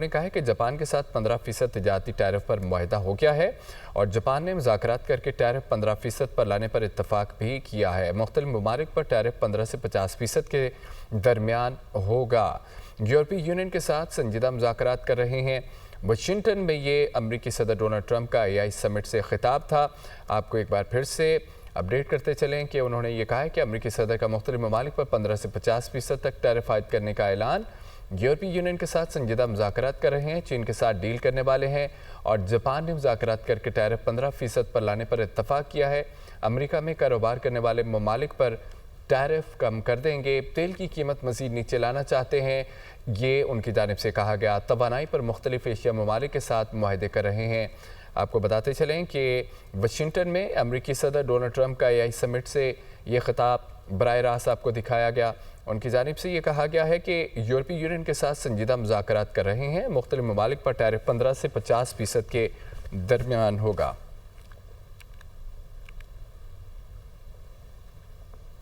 نے کہا ہے کہ جاپان کے ساتھ 15% تجارتی ٹیرف پر معاہدہ ہو گیا ہے اور جاپان نے مذاکرات کر کے ٹیرف 15% پر لانے پر اتفاق بھی کیا ہے۔ مختلف ممالک پر ٹیرف 15 سے 50% کے درمیان ہوگا۔ یورپی یونین کے ساتھ سنجیدہ مذاکرات کر رہے ہیں۔ واشنگٹن میں یہ امریکی صدر ڈونلڈ ٹرمپ کا AI سمٹ سے خطاب تھا۔ آپ کو ایک بار پھر سے اپڈیٹ کرتے چلیں کہ انہوں نے یہ کہا ہے کہ امریکی صدر کا مختلف ممالک پر 15 سے 50% تک ٹیرف عائد کرنے کا اعلان۔ یورپی یونین کے ساتھ سنجیدہ مذاکرات کر رہے ہیں، چین کے ساتھ ڈیل کرنے والے ہیں اور جاپان نے مذاکرات کر کے ٹیرف 15% پر لانے پر اتفاق کیا ہے۔ امریکہ میں کاروبار کرنے والے ممالک پر ٹیرف کم کر دیں گے، تیل کی قیمت مزید نیچے لانا چاہتے ہیں، یہ ان کی جانب سے کہا گیا۔ توانائی پر مختلف ایشیا ممالک کے ساتھ معاہدے کر رہے ہیں۔ آپ کو بتاتے چلیں کہ واشنگٹن میں امریکی صدر ڈونلڈ ٹرمپ کا AI سمٹ سے یہ خطاب براہ راست آپ کو دکھایا گیا۔ ان کی جانب سے یہ کہا گیا ہے کہ یورپی یونین کے ساتھ سنجیدہ مذاکرات کر رہے ہیں، مختلف ممالک پر ٹیرف 15 سے 50% کے درمیان ہوگا۔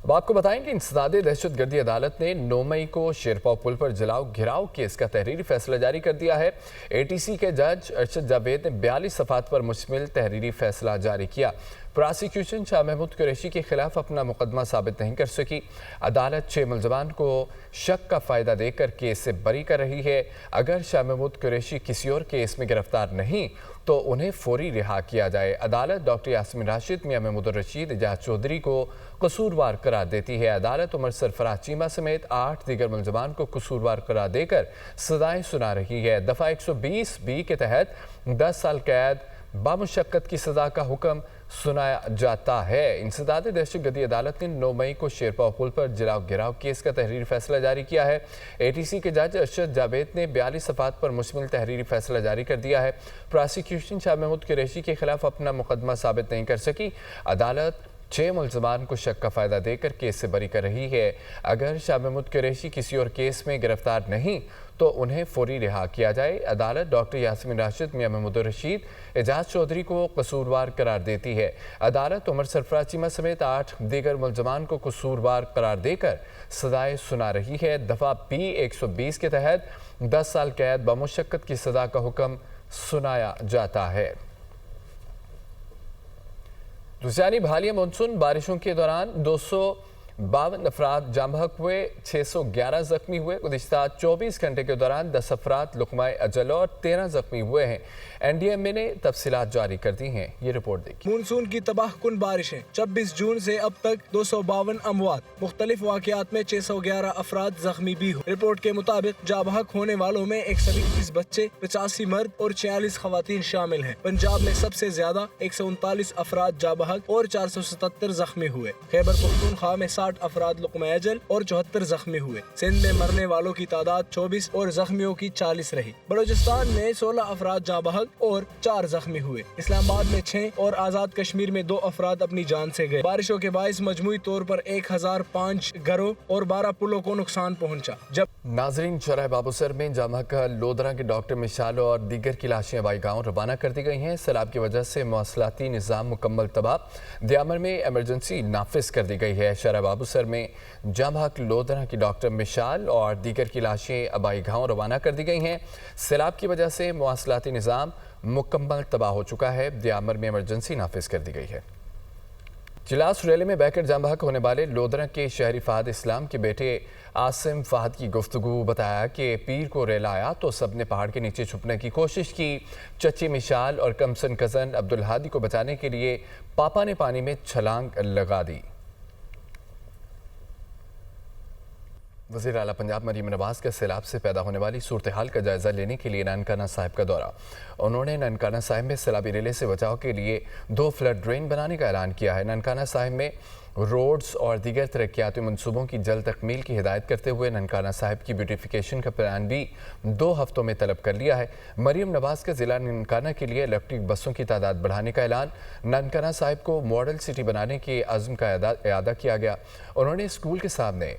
اب آپ کو بتائیں کہ انسداد دہشت گردی عدالت نے 9 مئی کو شیرپاؤ پل پر جلاؤ گھراؤ کیس کا تحریری فیصلہ جاری کر دیا ہے۔ ATC کے جج ارشد جاوید نے 42 صفحات پر مشتمل تحریری فیصلہ جاری کیا۔ پراسیکیوشن شاہ محمود قریشی کے خلاف اپنا مقدمہ ثابت نہیں کر سکی۔ عدالت 6 ملزمان کو شک کا فائدہ دے کر کیس سے بری کر رہی ہے۔ اگر شاہ محمود قریشی کسی اور کیس میں گرفتار نہیں تو انہیں فوری رہا کیا جائے۔ عدالت ڈاکٹر یاسمین راشد، میاں محمود الرشید، اعجاز چودھری کو قصوروار قرار دیتی ہے۔ عدالت عمر سرفراز چیمہ سمیت 8 دیگر ملزمان کو قصوروار قرار دے کر سزائیں سنا رہی ہے۔ دفعہ 120B کے تحت 10 سال قید بامشقت کی سزا کا حکم سنایا جاتا ہے۔ انسداد دہشت گردی عدالت نے 9 مئی کو شیرپاؤ پل پر جلاؤ گھراؤ کیس کا تحریری فیصلہ جاری کیا ہے۔ ATC کے جج ارشد جاوید نے 42 صفحات پر مشتمل تحریری فیصلہ جاری کر دیا ہے۔ پراسیکیوشن شاہ محمود قریشی کے خلاف اپنا مقدمہ ثابت نہیں کر سکی۔ عدالت 6 ملزمان کو شک کا فائدہ دے کر کیس سے بری کر رہی ہے۔ اگر شاہ محمود قریشی کسی اور کیس میں گرفتار نہیں تو انہیں فوری رہا کیا جائے۔ عدالت ڈاکٹر یاسمین راشد، میاں محمود الرشید، اعجاز چودھری کو قصوروار قرار دیتی ہے۔ عدالت عمر سرفراز چیمہ سمیت 8 دیگر ملزمان کو قصوروار قرار دے کر سزائیں سنا رہی ہے۔ دفعہ B 120 کے تحت 10 سال قید بامشقت کی سزا کا حکم سنایا جاتا ہے۔ دوسری جانب حالیہ مانسون بارشوں کے دوران 252 افراد جاں بحق ہوئے، 611 زخمی ہوئے۔ گزشتہ 24 گھنٹے کے دوران 10 افراد لقمہ اجل اور 13 زخمی ہوئے ہیں۔ NDMA نے تفصیلات جاری کر دی ہیں، یہ رپورٹ دیکھیں۔ مونسون کی تباہ کن بارشیں 26 جون سے اب تک 252 اموات، مختلف واقعات میں 611 افراد زخمی بھی ہوئے۔ رپورٹ کے مطابق جاں بحق ہونے والوں میں 121 بچے، 85 مرد اور 46 خواتین شامل ہیں۔ پنجاب میں سب سے زیادہ 139 افراد جاں بحق اور 477 زخمی ہوئے۔ خیبر پختونخوا میں 60 افراد لقمہ اجل اور 74 زخمی ہوئے۔ سندھ میں مرنے والوں کی تعداد 24 اور زخمیوں کی 40 رہی۔ بلوچستان میں 16 افراد جاں بحق اور 4 زخمی ہوئے۔ اسلام آباد میں 6 اور آزاد کشمیر میں 2 افراد اپنی جان سے گئے۔ بارشوں کے باعث مجموعی طور پر 1005 گھروں اور 12 پلوں کو نقصان پہنچا۔ جب ناظرین، شرح بابوسر میں جاں بحق لودھرا کے ڈاکٹر مشال اور دیگر کی لاشیں آبائی گاؤں روانہ کر دی گئی ہیں۔ سیلاب کی وجہ سے مواصلاتی نظام مکمل تباہ۔ دیامر میں ایمرجنسی نافذ کر دی گئی ہے۔ شرح بابوسر میں جاں بحق لودھرا کی ڈاکٹر مشال اور دیگر کی لاشیں آبائی گاؤں روانہ کر دی گئی ہیں۔ سیلاب کی وجہ سے مواصلاتی نظام مکمل تباہ ہو چکا ہے۔ دیامر میں ایمرجنسی نافذ کر دی گئی ہے۔ چلاس ریلی میں بہ کر جاں بحق ہونے والے لودھرا کے شہری فہد اسلام کے بیٹے عاصم فہد کی گفتگو بتایا کہ پیر کو ریل آیا تو سب نے پہاڑ کے نیچے چھپنے کی کوشش کی۔ چچی مشال اور کمسن کزن عبدالہادی کو بچانے کے لیے پاپا نے پانی میں چھلانگ لگا دی۔ وزیر اعلیٰ پنجاب مریم نواز کا سیلاب سے پیدا ہونے والی صورتحال کا جائزہ لینے کے لیے ننکانہ صاحب کا دورہ۔ انہوں نے ننکانہ صاحب میں سیلابی ریلے سے بچاؤ کے لیے 2 فلڈ ڈرین بنانے کا اعلان کیا ہے۔ ننکانہ صاحب میں روڈز اور دیگر ترقیاتی منصوبوں کی جلد تکمیل کی ہدایت کرتے ہوئے ننکانہ صاحب کی بیوٹیفیکیشن کا پلان بھی 2 ہفتوں میں طلب کر لیا ہے۔ مریم نواز کا ضلع ننکانہ کے لیے الیکٹرک بسوں کی تعداد بڑھانے کا اعلان۔ ننکانہ صاحب کو ماڈل سٹی بنانے کے عزم کا اعادہ کیا گیا۔ انہوں نے اسکول کے سامنے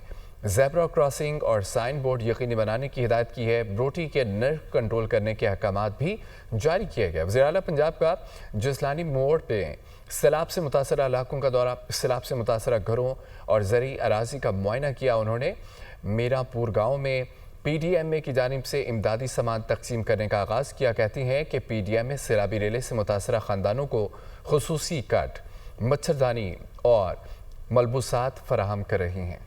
زیبرا کراسنگ اور سائن بورڈ یقینی بنانے کی ہدایت کی ہے۔ بروٹی کے نرخ کنٹرول کرنے کے احکامات بھی جاری کیے گئے۔ وزیر اعلیٰ پنجاب کا جسلانی موڑ پہ سیلاب سے متاثرہ علاقوں کا دورہ، سیلاب سے متاثرہ گھروں اور زرعی اراضی کا معائنہ کیا۔ انہوں نے میرا پور گاؤں میں پی ڈی ایم اے کی جانب سے امدادی سامان تقسیم کرنے کا آغاز کیا۔ کہتی ہیں کہ پی ڈی ایم اے سیلابی ریلے سے متاثرہ خاندانوں کو خصوصی کٹ، مچھردانی اور ملبوسات فراہم کر رہی ہیں۔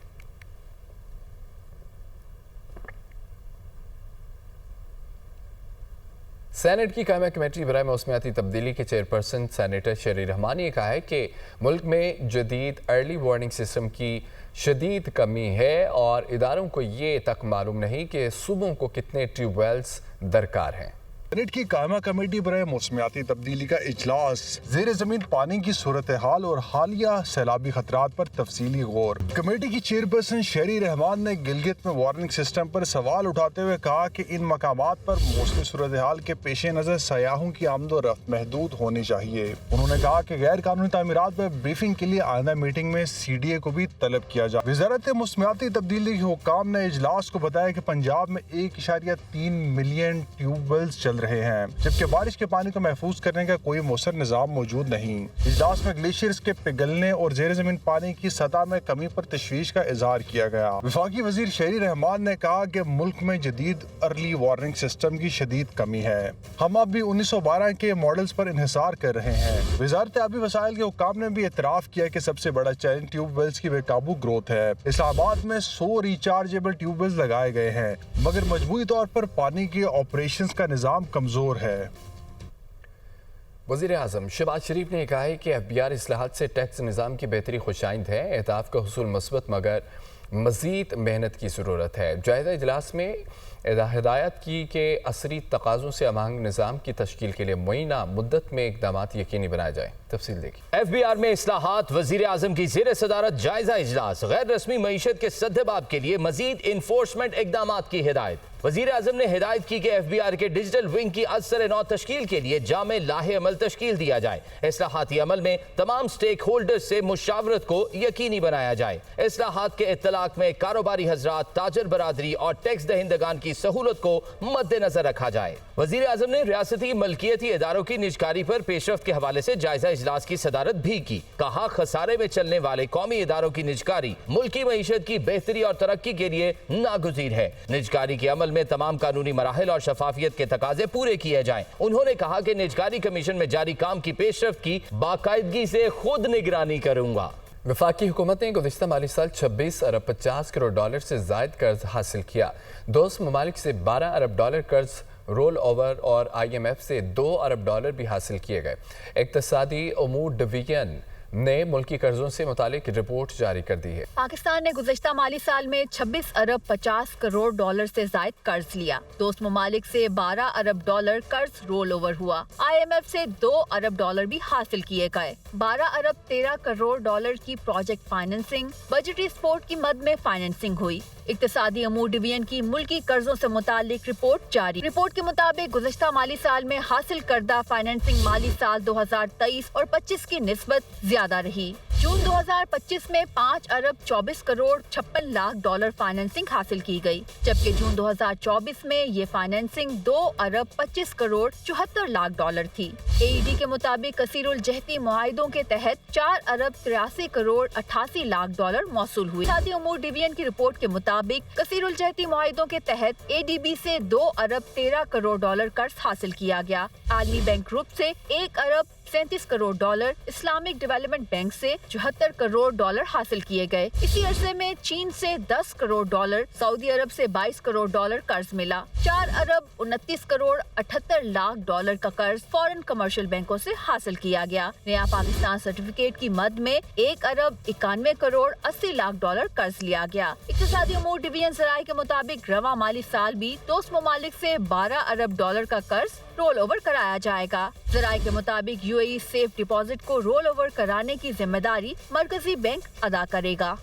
سینٹ کی قائمہ کمیٹی برائے موسمیاتی تبدیلی کے چیئرپرسن سینیٹر شیری رحمان نے کہا ہے کہ ملک میں جدید ارلی وارننگ سسٹم کی شدید کمی ہے اور اداروں کو یہ تک معلوم نہیں کہ صوبوں کو کتنے ٹیوب ویلز درکار ہیں۔ سینٹ کی قائمہ کمیٹی برائے موسمیاتی تبدیلی کا اجلاس زیر زمین پانی کی صورتحال اور حالیہ سیلابی خطرات پر تفصیلی غور۔ کمیٹی کی چیئرپرسن شیری رحمان نے گلگت میں وارننگ سسٹم پر سوال اٹھاتے ہوئے کہا کہ ان مقامات پر موسمی صورتحال کے پیش نظر سیاحوں کی آمد و رفت محدود ہونی چاہیے۔ انہوں نے کہا کہ غیر قانونی تعمیرات پر بریفنگ کے لیے آئندہ میٹنگ میں سی ڈی اے کو بھی طلب کیا جائے۔ وزارت موسمیاتی تبدیلی کے حکام نے اجلاس کو بتایا کہ پنجاب میں 1.3 ملین ٹیوب ویلز چل رہے ہیں، جبکہ بارش کے پانی کو محفوظ کرنے کا کوئی مؤثر نظام موجود نہیں۔ اجلاس میں گلیشیئرز کے پگھلنے اور زیر زمین پانی کی سطح میں کمی پر تشویش کا اظہار کیا گیا۔ وفاقی وزیر شیری رحمان نے کہا کہ ملک میں جدید ارلی وارننگ سسٹم کی شدید کمی ہے، ہم اب بھی 1912 کے ماڈلز پر انحصار کر رہے ہیں۔ وزارت آبی وسائل کے حکام نے بھی اعتراف کیا کہ سب سے بڑا چیلنج ٹیوب ویلز کی بے قابو گروتھ ہے۔ اسلام آباد میں 100 ریچارجیبل ٹیوب ویلز لگائے گئے ہیں، مگر مجموعی طور پر پانی کے آپریشنز کا نظام کمزور ہے۔ وزیر اعظم شہباز شریف نے کہا ہے کہ ایف بی آر اصلاحات سے ٹیکس نظام کی بہتری خوش آئند ہے۔ اہداف کا حصول مثبت مگر مزید محنت کی ضرورت ہے۔ جائزہ اجلاس میں ہدایت کی کہ عصری تقاضوں سے ہم آہنگ نظام کی تشکیل کے لیے معینہ مدت میں اقدامات یقینی بنائے جائیں۔ تفصیل دیکھیں۔ ایف بی آر میں اصلاحات، وزیر اعظم کی زیر صدارت جائزہ اجلاس، غیر رسمی معیشت کے سدباب کے لیے مزید انفورسمنٹ اقدامات کی ہدایت۔ وزیر اعظم نے ہدایت کی کہ ایف بی آر کے ڈیجیٹل ونگ کی ازسر نو تشکیل کے لیے جامع لاہ عمل تشکیل دیا جائے۔ اصلاحاتی عمل میں تمام سٹیک ہولڈرز سے مشاورت کو یقینی بنایا جائے۔ اصلاحات کے اطلاق میں کاروباری حضرات، تاجر برادری اور ٹیکس دہندگان کی سہولت کو مد نظر رکھا جائے۔ وزیر اعظم نے ریاستی ملکیتی اداروں کی نجکاری پر پیش رفت کے حوالے سے جائزہ اجلاس کی صدارت بھی کی۔ کہا خسارے میں چلنے والے قومی اداروں کی نجکاری ملکی معیشت کی بہتری اور ترقی کے لیے ناگزیر ہے۔ نجکاری کے عمل میں تمام قانونی مراحل اور شفافیت کے تقاضے پورے کیے جائیں۔ انہوں نے کہا کہ نجکاری کمیشن میں جاری کام کی پیش رفت کی باقاعدگی سے خود نگرانی کروں گا۔ وفاقی حکومت نے گزشتہ مالی سال 26 ارب 50 کروڑ ڈالر سے زائد قرض حاصل کیا۔ دوست ممالک سے 12 ارب ڈالر قرض رول اوور اور آئی ایم ایف سے 2 ارب ڈالر بھی حاصل کیے گئے۔ اقتصادی امور ڈویژن نے ملکی قرضوں سے متعلق رپورٹ جاری کر دی ہے۔ پاکستان نے گزشتہ مالی سال میں 26 ارب 50 کروڑ ڈالر سے زائد قرض لیا۔ دوست ممالک سے 12 ارب ڈالر قرض رول اوور ہوا۔ آئی ایم ایف سے 2 ارب ڈالر بھی حاصل کیے گئے۔ 12 ارب 13 کروڑ ڈالر کی پروجیکٹ فائننسنگ، بجٹری سپورٹ کی مد میں فائننسنگ ہوئی۔ اقتصادی امور ڈویژن کی ملکی قرضوں سے متعلق رپورٹ جاری۔ رپورٹ کے مطابق گزشتہ مالی سال میں حاصل کردہ فائننسنگ مالی سال 2023 اور 25 کی نسبت زیادہ رہی۔ جون 2025 میں 5 ارب 24 کروڑ 56 لاکھ ڈالر فائننسنگ حاصل کی گئی، جبکہ جون 2024 میں یہ فائننسنگ 2 ارب 25 کروڑ 74 لاکھ ڈالر تھی۔ اے ای ڈی کے مطابق کثیر الجہتی معاہدوں کے تحت 4 ارب 83 کروڑ 88 لاکھ ڈالر موصول ہوئے۔ اقتصادی امور ڈویژن کی رپورٹ کے مطابق کثیر الجہتی معاہدوں کے تحت اے ڈی بی سے 2 ارب 13 کروڑ ڈالر قرض حاصل کیا گیا۔ عالمی بینک گروپ سے 1 ارب 37 crore dollar, Islamic development bank سے 74 کروڑ ڈالر حاصل کیے گئے۔ اسی عرصے میں چین سے 10 کروڑ ڈالر، سعودی عرب سے 22 کروڑ ڈالر قرض ملا۔ 4 ارب 29 کروڑ 78 لاکھ ڈالر کا قرض فورن کمرشل بینکوں سے حاصل کیا گیا۔ نیا پاکستان سرٹیفکیٹ کی مد میں 1 ارب 91 کروڑ 80 لاکھ ڈالر قرض لیا گیا۔ اقتصادی امور ڈویژن ذرائع کے مطابق رواں مالی سال بھی دوست ممالک سے 12 ارب ڈالر کا قرض رول اوور کرایا جائے گا۔ ذرائع کے مطابق U A E safe deposit کو رول اوور کرانے کی ذمہ داری مرکزی بینک ادا کرے گا۔